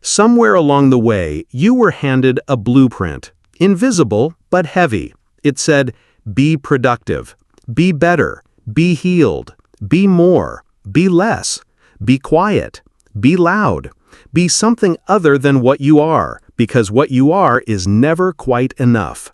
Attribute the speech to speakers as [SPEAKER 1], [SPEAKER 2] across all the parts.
[SPEAKER 1] Somewhere along the way, you were handed a blueprint, invisible but heavy. It said, be productive, be better, be healed, be more, be less, be quiet, be loud, be something other than what you are, because what you are is never quite enough.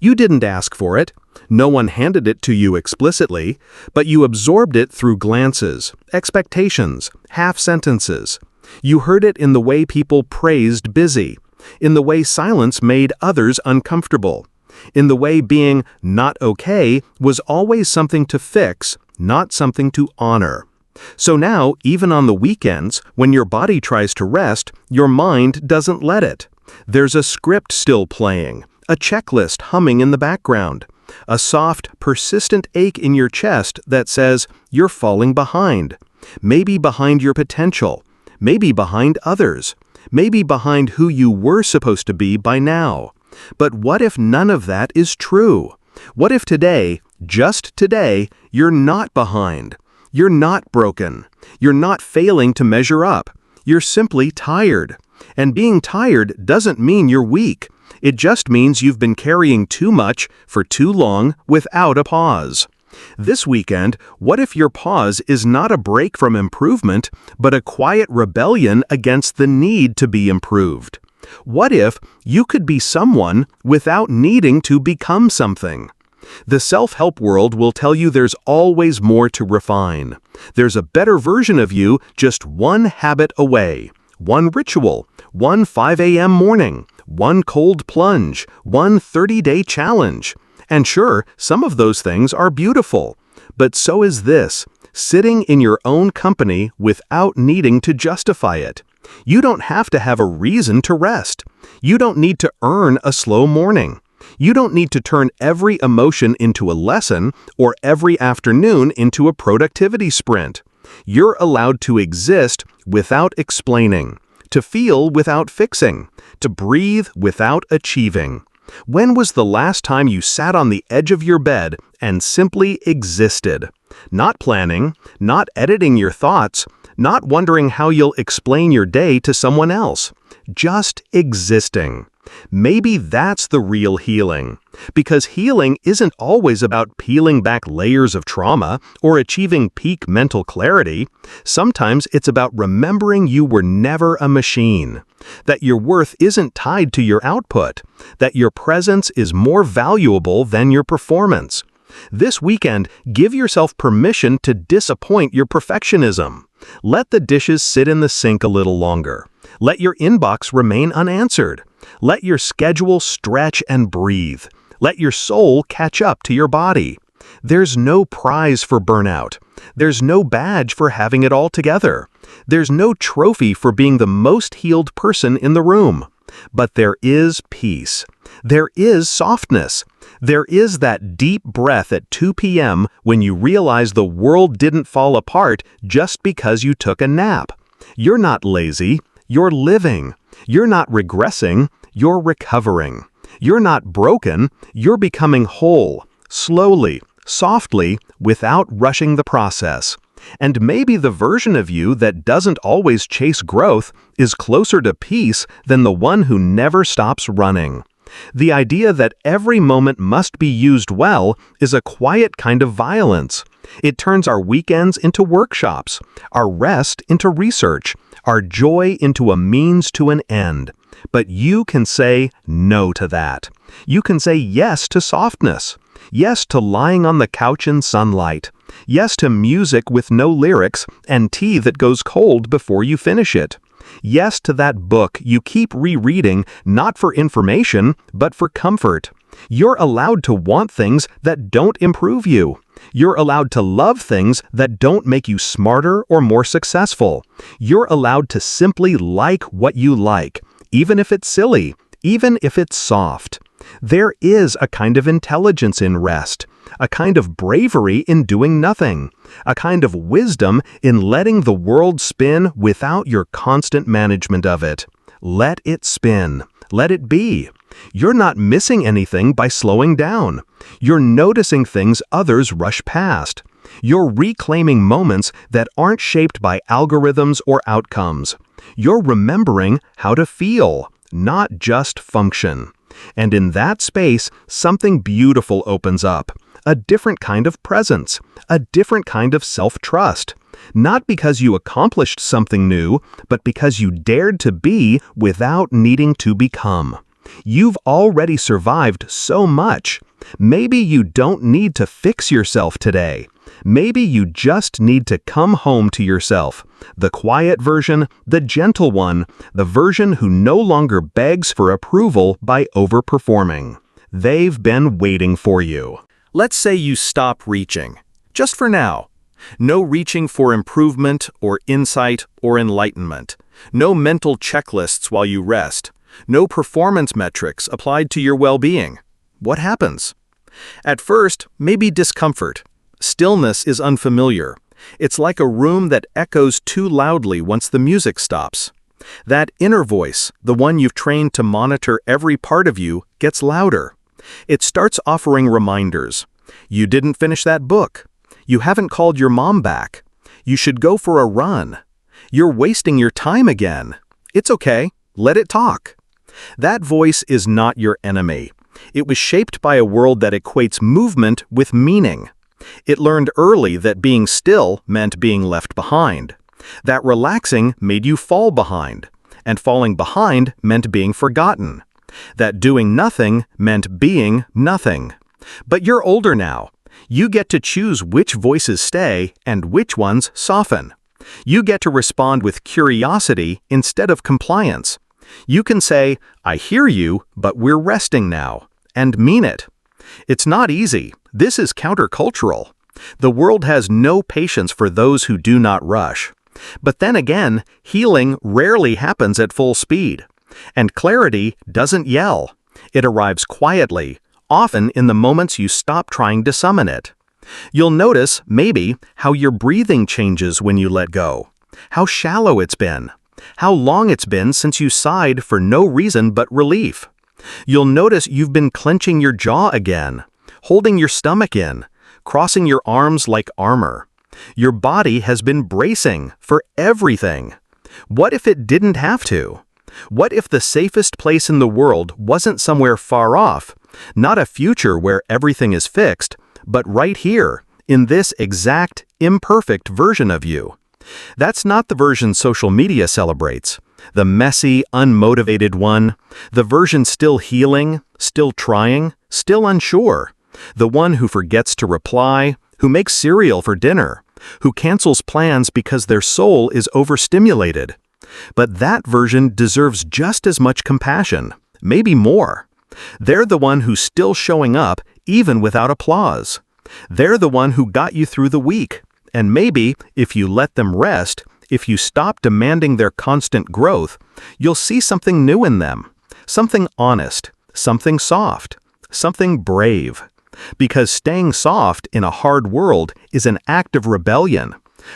[SPEAKER 1] You didn't ask for it. No one handed it to you explicitly, but you absorbed it through glances, expectations, half-sentences. You heard it in the way people praised busy, in the way silence made others uncomfortable, in the way being not okay was always something to fix, not something to honor. So now, even on the weekends, when your body tries to rest, your mind doesn't let it. There's a script still playing, a checklist humming in the background, a soft, persistent ache in your chest that says you're falling behind. Maybe behind your potential, maybe behind others, maybe behind who you were supposed to be by now. But what if none of that is true? What if today, just today, you're not behind? You're not broken. You're not failing to measure up. You're simply tired. And being tired doesn't mean you're weak. It just means you've been carrying too much for too long without a pause. This weekend, what if your pause is not a break from improvement, but a quiet rebellion against the need to be improved? What if you could be someone without needing to become something? The self-help world will tell you there's always more to refine. There's a better version of you just one habit away, one ritual, one 5 a.m. morning, one cold plunge, one 30-day challenge. And sure, some of those things are beautiful, but so is this, sitting in your own company without needing to justify it. You don't have to have a reason to rest. You don't need to earn a slow morning. You don't need to turn every emotion into a lesson or every afternoon into a productivity sprint. You're allowed to exist without explaining, to feel without fixing, to breathe without achieving. When was the last time you sat on the edge of your bed and simply existed? Not planning, not editing your thoughts, not wondering how you'll explain your day to someone else. Just existing. Maybe that's the real healing. Because healing isn't always about peeling back layers of trauma or achieving peak mental clarity. Sometimes it's about remembering you were never a machine. That your worth isn't tied to your output. That your presence is more valuable than your performance. This weekend, give yourself permission to disappoint your perfectionism. Let the dishes sit in the sink a little longer. Let your inbox remain unanswered. Let your schedule stretch and breathe. Let your soul catch up to your body. There's no prize for burnout. There's no badge for having it all together. There's no trophy for being the most healed person in the room. But there is peace. There is softness. There is that deep breath at 2 p.m. when you realize the world didn't fall apart just because you took a nap. You're not lazy. You're living. You're not regressing. You're recovering. You're not broken. You're becoming whole, slowly, softly, without rushing the process. And maybe the version of you that doesn't always chase growth is closer to peace than the one who never stops running. The idea that every moment must be used well is a quiet kind of violence. It turns our weekends into workshops, our rest into research, our joy into a means to an end. But you can say no to that. You can say yes to softness. Yes to lying on the couch in sunlight. Yes to music with no lyrics and tea that goes cold before you finish it. Yes to that book you keep rereading, not for information, but for comfort. You're allowed to want things that don't improve you. You're allowed to love things that don't make you smarter or more successful. You're allowed to simply like what you like, even if it's silly, even if it's soft. There is a kind of intelligence in rest, a kind of bravery in doing nothing, a kind of wisdom in letting the world spin without your constant management of it. Let it spin. Let it be. You're not missing anything by slowing down. You're noticing things others rush past. You're reclaiming moments that aren't shaped by algorithms or outcomes. You're remembering how to feel, not just function. And in that space, something beautiful opens up. A different kind of presence, a different kind of self-trust. Not because you accomplished something new, but because you dared to be without needing to become. You've already survived so much. Maybe you don't need to fix yourself today. Maybe you just need to come home to yourself. The quiet version, the gentle one, the version who no longer begs for approval by overperforming. They've been waiting for you. Let's say you stop reaching, just for now. No reaching for improvement or insight or enlightenment. No mental checklists while you rest. No performance metrics applied to your well-being. What happens? At first, maybe discomfort. Stillness is unfamiliar. It's like a room that echoes too loudly once the music stops. That inner voice, the one you've trained to monitor every part of you, gets louder. It starts offering reminders. You didn't finish that book. You haven't called your mom back. You should go for a run. You're wasting your time again. It's okay. Let it talk. That voice is not your enemy. It was shaped by a world that equates movement with meaning. It learned early that being still meant being left behind. That relaxing made you fall behind. And falling behind meant being forgotten. That doing nothing meant being nothing. But you're older now. You get to choose which voices stay and which ones soften. You get to respond with curiosity instead of compliance. You can say, I hear you, but we're resting now, and mean it. It's not easy. This is countercultural. The world has no patience for those who do not rush. But then again, healing rarely happens at full speed. And clarity doesn't yell. It arrives quietly, often in the moments you stop trying to summon it. You'll notice, maybe, how your breathing changes when you let go. How shallow it's been. How long it's been since you sighed for no reason but relief. You'll notice you've been clenching your jaw again, holding your stomach in, crossing your arms like armor. Your body has been bracing for everything. What if it didn't have to? What if the safest place in the world wasn't somewhere far off, not a future where everything is fixed, but right here, in this exact, imperfect version of you? That's not the version social media celebrates. The messy, unmotivated one. The version still healing, still trying, still unsure. The one who forgets to reply, who makes cereal for dinner, who cancels plans because their soul is overstimulated. But that version deserves just as much compassion, maybe more. They're the one who's still showing up even without applause. They're the one who got you through the week. And maybe, if you let them rest, if you stop demanding their constant growth, you'll see something new in them. Something honest, something soft, something brave. Because staying soft in a hard world is an act of rebellion.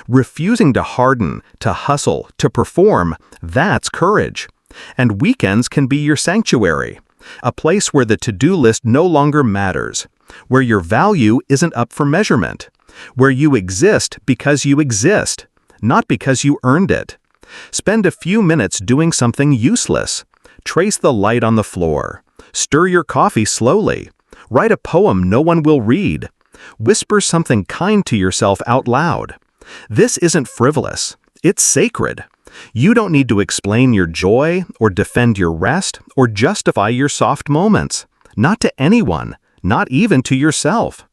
[SPEAKER 1] Refusing to harden, to hustle, to perform, that's courage. And weekends can be your sanctuary. A place where the to-do list no longer matters. Where your value isn't up for measurement. Where you exist because you exist, not because you earned it. Spend a few minutes doing something useless. Trace the light on the floor. Stir your coffee slowly. Write a poem no one will read. Whisper something kind to yourself out loud. This isn't frivolous. It's sacred. You don't need to explain your joy or defend your rest or justify your soft moments. Not to anyone, not even to yourself.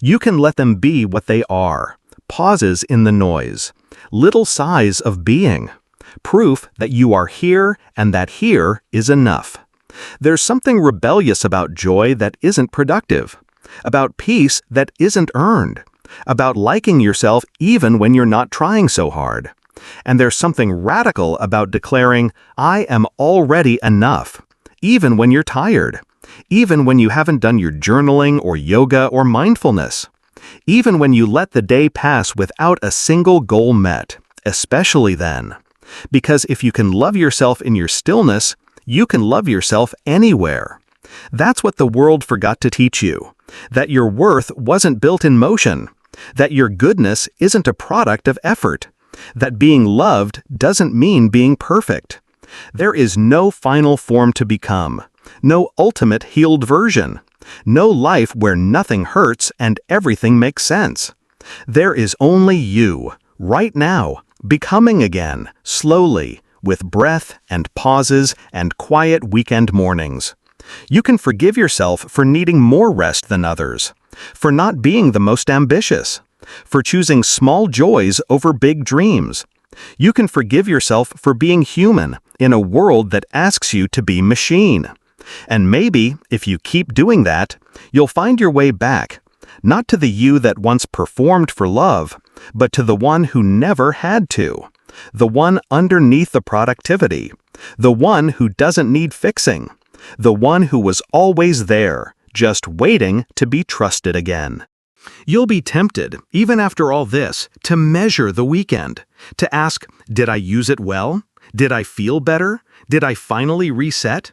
[SPEAKER 1] You can let them be what they are, pauses in the noise, little sighs of being, proof that you are here and that here is enough. There's something rebellious about joy that isn't productive, about peace that isn't earned, about liking yourself even when you're not trying so hard. And there's something radical about declaring, I am already enough, even when you're tired. Even when you haven't done your journaling or yoga or mindfulness. Even when you let the day pass without a single goal met, especially then. Because if you can love yourself in your stillness, you can love yourself anywhere. That's what the world forgot to teach you. That your worth wasn't built in motion. That your goodness isn't a product of effort. That being loved doesn't mean being perfect. There is no final form to become, no ultimate healed version, no life where nothing hurts and everything makes sense. There is only you, right now, becoming again, slowly, with breath and pauses and quiet weekend mornings. You can forgive yourself for needing more rest than others, for not being the most ambitious, for choosing small joys over big dreams. You can forgive yourself for being human in a world that asks you to be machine. And maybe, if you keep doing that, you'll find your way back, not to the you that once performed for love, but to the one who never had to, the one underneath the productivity, the one who doesn't need fixing, the one who was always there, just waiting to be trusted again. You'll be tempted, even after all this, to measure the weekend, to ask, did I use it well? Did I feel better? Did I finally reset?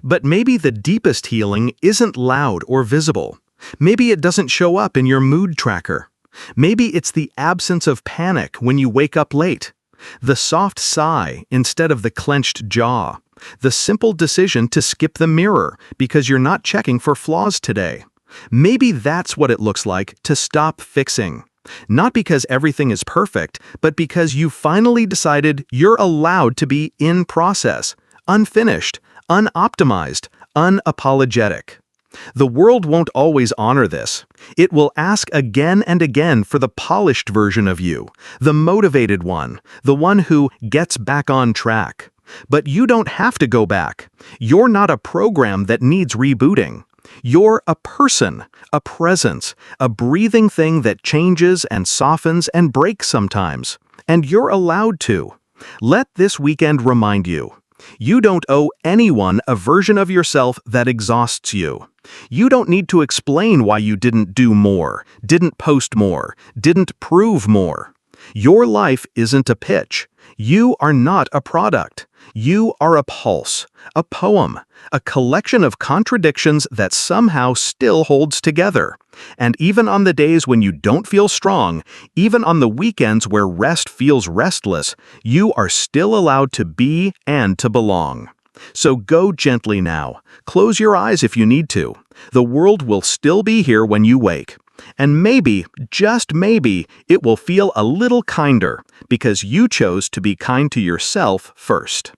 [SPEAKER 1] But maybe the deepest healing isn't loud or visible. Maybe it doesn't show up in your mood tracker. Maybe it's the absence of panic when you wake up late, the soft sigh instead of the clenched jaw, the simple decision to skip the mirror because you're not checking for flaws today. Maybe that's what it looks like to stop fixing. Not because everything is perfect, but because you finally decided you're allowed to be in process, unfinished, unoptimized, unapologetic. The world won't always honor this. It will ask again and again for the polished version of you, the motivated one, the one who gets back on track. But you don't have to go back. You're not a program that needs rebooting. You're a person, a presence, a breathing thing that changes and softens and breaks sometimes. And you're allowed to. Let this weekend remind you. You don't owe anyone a version of yourself that exhausts you. You don't need to explain why you didn't do more, didn't post more, didn't prove more. Your life isn't a pitch. You are not a product. You are a pulse, a poem, a collection of contradictions that somehow still holds together. And even on the days when you don't feel strong, even on the weekends where rest feels restless, you are still allowed to be and to belong. So go gently now. Close your eyes if you need to. The world will still be here when you wake. And maybe, just maybe, it will feel a little kinder because you chose to be kind to yourself first.